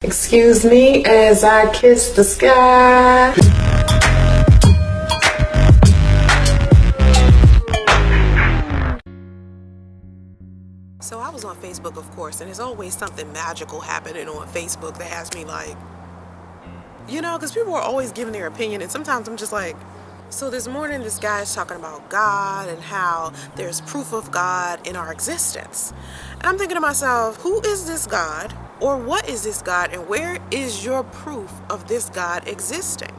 Excuse me as I kiss the sky. So I was on Facebook, of course, and there's always something magical happening on Facebook that has me like, because people are always giving their opinion, and sometimes I'm just like, so this morning this guy is talking about God and how there's proof of God in our existence. And I'm thinking to myself, who is this God, or what is this God, and where is your proof of this God existing?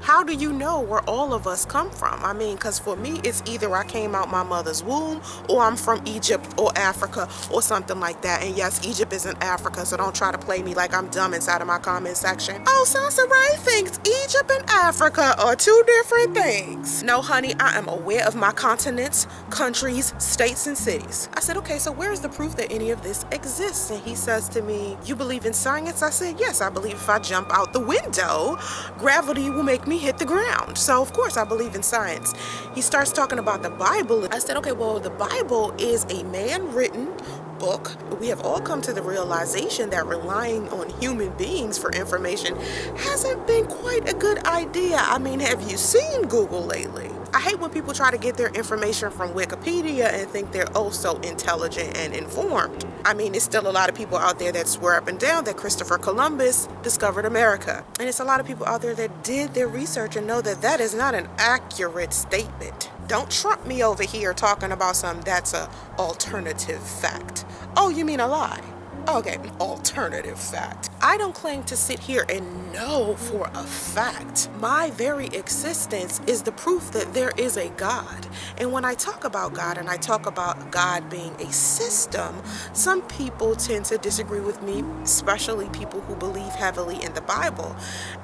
How do you know where all of us come from? I mean, because for me, it's either I came out my mother's womb, or I'm from Egypt or Africa or something like that. And yes, Egypt isn't Africa, so don't try to play me like I'm dumb inside of my comment section. Oh, Soncerae thinks Egypt and Africa are two different things. No, honey, I am aware of my continents, countries, states, and cities. I said, okay, so where is the proof that any of this exists? And he says to me, you believe in science? I said, yes, I believe if I jump out the window, gravity will make me hit the ground. So of course I believe in science. He starts talking about the Bible. I said, okay, well, the Bible is a man-written book. We have all come to the realization that relying on human beings for information hasn't been quite a good idea. I mean, have you seen Google lately? I hate when people try to get their information from Wikipedia and think they're oh so intelligent and informed. I mean, there's still a lot of people out there that swear up and down that Christopher Columbus discovered America. And it's a lot of people out there that did their research and know that that is not an accurate statement. Don't trump me over here talking about something that's a alternative fact. Oh, you mean a lie? Okay, alternative fact. I don't claim to sit here and know for a fact. My very existence is the proof that there is a God. And when I talk about God and I talk about God being a system, some people tend to disagree with me, especially people who believe heavily in the Bible.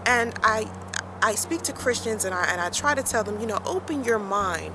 And I speak to Christians and I try to tell them, open your mind.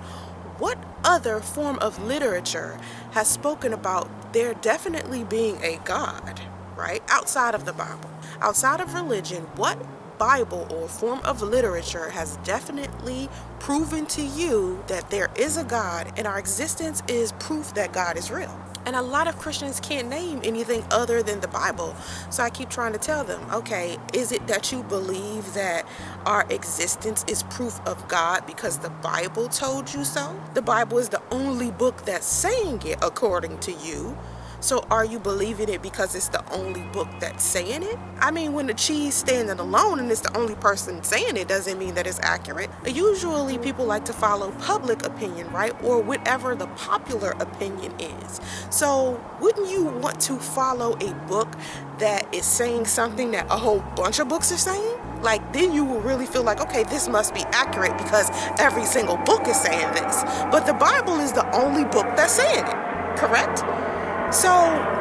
What other form of literature has spoken about there definitely being a God, right? Outside of the Bible, outside of religion, what Bible or form of literature has definitely proven to you that there is a God and our existence is proof that God is real? And a lot of Christians can't name anything other than the Bible. So I keep trying to tell them, okay, is it that you believe that our existence is proof of God because the Bible told you so? The Bible is the only book that's saying it according to you. So are you believing it because it's the only book that's saying it? I mean, when the cheese standing alone and it's the only person saying it doesn't mean that it's accurate. Usually people like to follow public opinion, right? Or whatever the popular opinion is. So wouldn't you want to follow a book that is saying something that a whole bunch of books are saying? Like, then you will really feel like, okay, this must be accurate because every single book is saying this. But the Bible is the only book that's saying it, correct? So,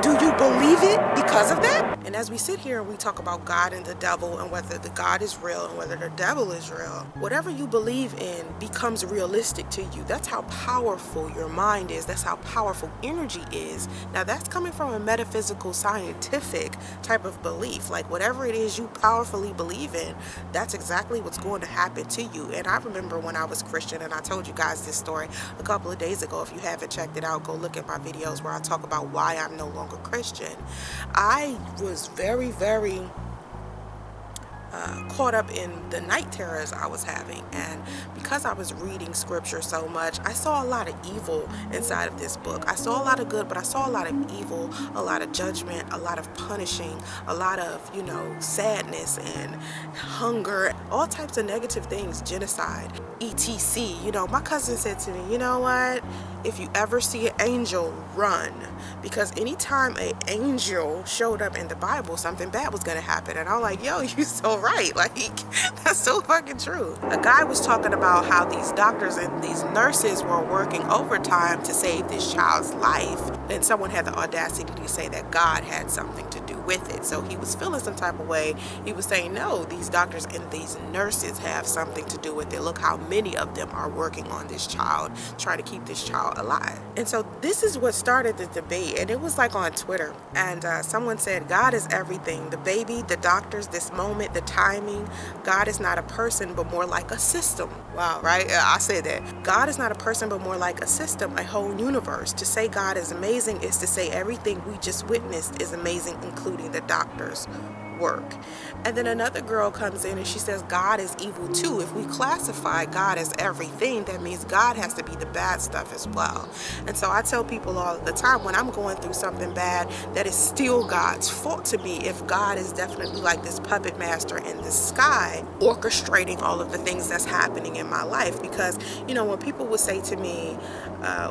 do you believe it because of that? And as we sit here and we talk about God and the devil and whether the God is real and whether the devil is real, whatever you believe in becomes realistic to you. That's how powerful your mind is. That's how powerful energy is. Now, that's coming from a metaphysical, scientific type of belief. Like, whatever it is you powerfully believe in, that's exactly what's going to happen to you. And I remember when I was Christian, and I told you guys this story a couple of days ago. If you haven't checked it out, go look at my videos where I talk about why I'm no longer Christian. I was very, very caught up in the night terrors I was having, and because I was reading scripture so much, I saw a lot of evil inside of this book. I saw a lot of good, but I saw a lot of evil, a lot of judgment, a lot of punishing, a lot of, sadness and hunger, all types of negative things, genocide, etc. My cousin said to me, you know what? If you ever see an angel, run. Because anytime an angel showed up in the Bible, something bad was going to happen. And I'm like, yo, you're so right. Like, that's so fucking true. A guy was talking about how these doctors and these nurses were working overtime to save this child's life. And someone had the audacity to say that God had something to do with it. So he was feeling some type of way. He was saying, no, these doctors and these nurses have something to do with it. Look how many of them are working on this child, trying to keep this child alive. And so this is what started the debate, and it was like on Twitter. And someone said, God is everything. The baby, the doctors, this moment, the timing. God is not a person, but more like a system. Wow, right? I said that. God is not a person, but more like a system, a whole universe. To say God is amazing is to say everything we just witnessed is amazing, including the doctor's work. And then another girl comes in and she says God is evil too. If we classify God as everything, that means God has to be the bad stuff as well. And so I tell people all the time, when I'm going through something bad, that is still God's fault to me, if God is definitely like this puppet master in the sky orchestrating all of the things that's happening in my life. Because, you know, when people would say to me,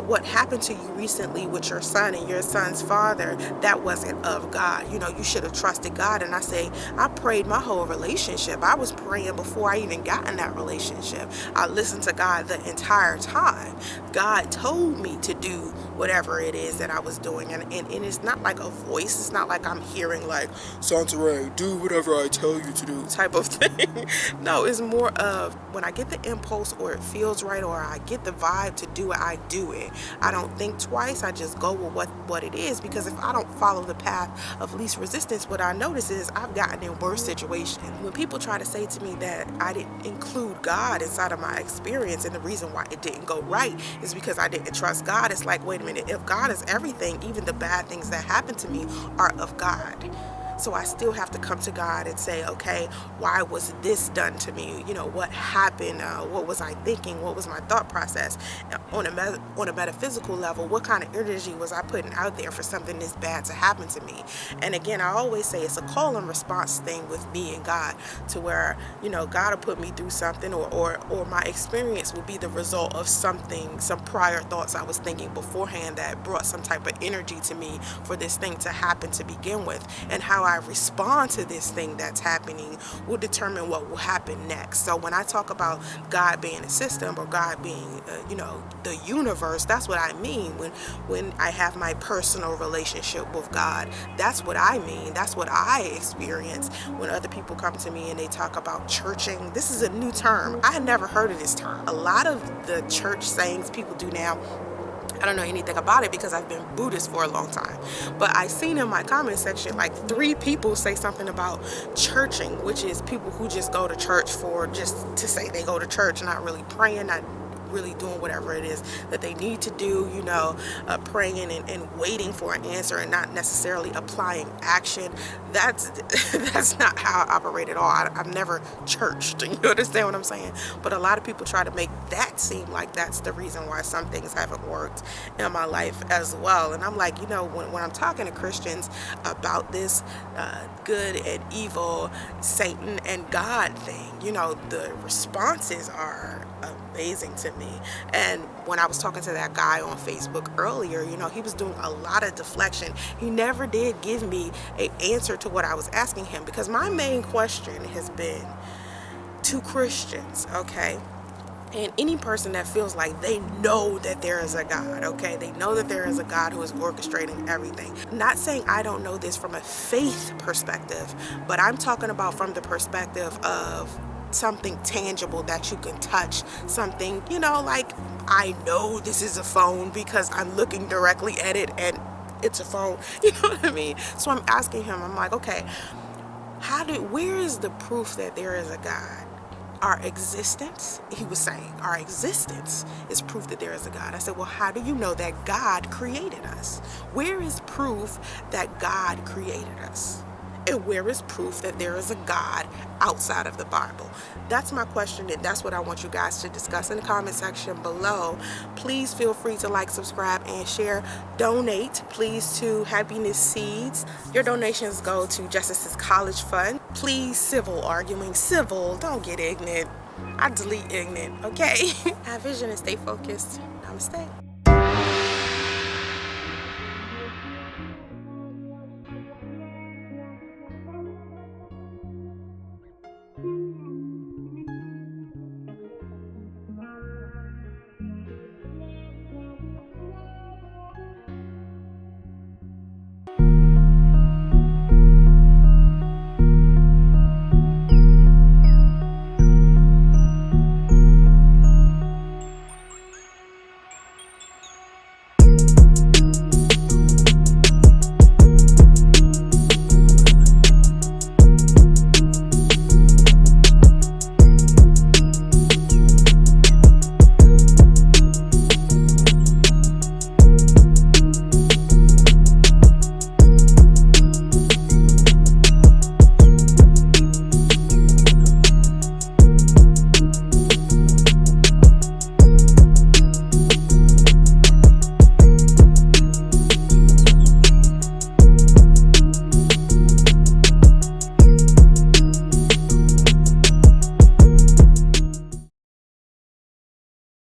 what happened to you recently with your son and your son's father, that wasn't of God. You know, you should have trusted God. And I say, I prayed my whole relationship. I was praying before I even got in that relationship. I listened to God the entire time. God told me to do whatever it is that I was doing. And it's not like a voice. It's not like I'm hearing like, Soncerae, do whatever I tell you to do type of thing. No, it's more of when I get the impulse or it feels right or I get the vibe to do it, I do it. I don't think twice. I just go with what it is, because if I don't follow the path of least resistance, what I notice is I've gotten in worse situations. When people try to say to me that I didn't include God inside of my experience and the reason why it didn't go right is because I didn't trust God, it's like, wait a minute, if God is everything, even the bad things that happen to me are of God. So I still have to come to God and say, okay, why was this done to me? You know, what happened? What was I thinking? What was my thought process? On a metaphysical level, what kind of energy was I putting out there for something this bad to happen to me? And again, I always say it's a call and response thing with me and God, to where, you know, God will put me through something, or my experience will be the result of something, some prior thoughts I was thinking beforehand that brought some type of energy to me for this thing to happen to begin with. And how I respond to this thing that's happening will determine what will happen next. So when I talk about God being a system or God being, you know, the universe, that's what I mean when I have my personal relationship with God. That's what I mean. That's what I experience when other people come to me and they talk about churching. This is a new term. I had never heard of this term. A lot of the church sayings people do now, I don't know anything about it because I've been Buddhist for a long time. But I seen in my comment section like 3 people say something about churching, which is people who just go to church for just to say they go to church, not really praying, not really doing whatever it is that they need to do, you know, praying and waiting for an answer and not necessarily applying action. That's not how I operate at all. I've never churched, you understand what I'm saying? But a lot of people try to make that seem like that's the reason why some things haven't worked in my life as well. And I'm like, you know, when I'm talking to Christians about this good and evil, Satan and God thing, you know, the responses are amazing to me. And when I was talking to that guy on Facebook earlier, you know, he was doing a lot of deflection. He never did give me an answer to what I was asking him, because my main question has been to Christians, okay? And any person that feels like they know that there is a God, okay? They know that there is a God who is orchestrating everything. I'm not saying I don't know this from a faith perspective, but I'm talking about from the perspective of something tangible that you can touch, something, you know, like I know this is a phone because I'm looking directly at it and it's a phone, you know what I mean? So I'm asking him, I'm like, okay, where is the proof that there is a God? Our existence, he was saying, our existence is proof that there is a God. I said, well, how do you know that God created us? Where is proof that God created us? And where is proof that there is a God outside of the Bible? That's my question, and that's what I want you guys to discuss in the comment section below. Please feel free to like, subscribe, and share. Donate, please, to Happiness Seeds. Your donations go to Justice's College Fund. Please, civil arguing. Civil, don't get ignorant. I delete ignorant, okay? Have vision and stay focused. Namaste.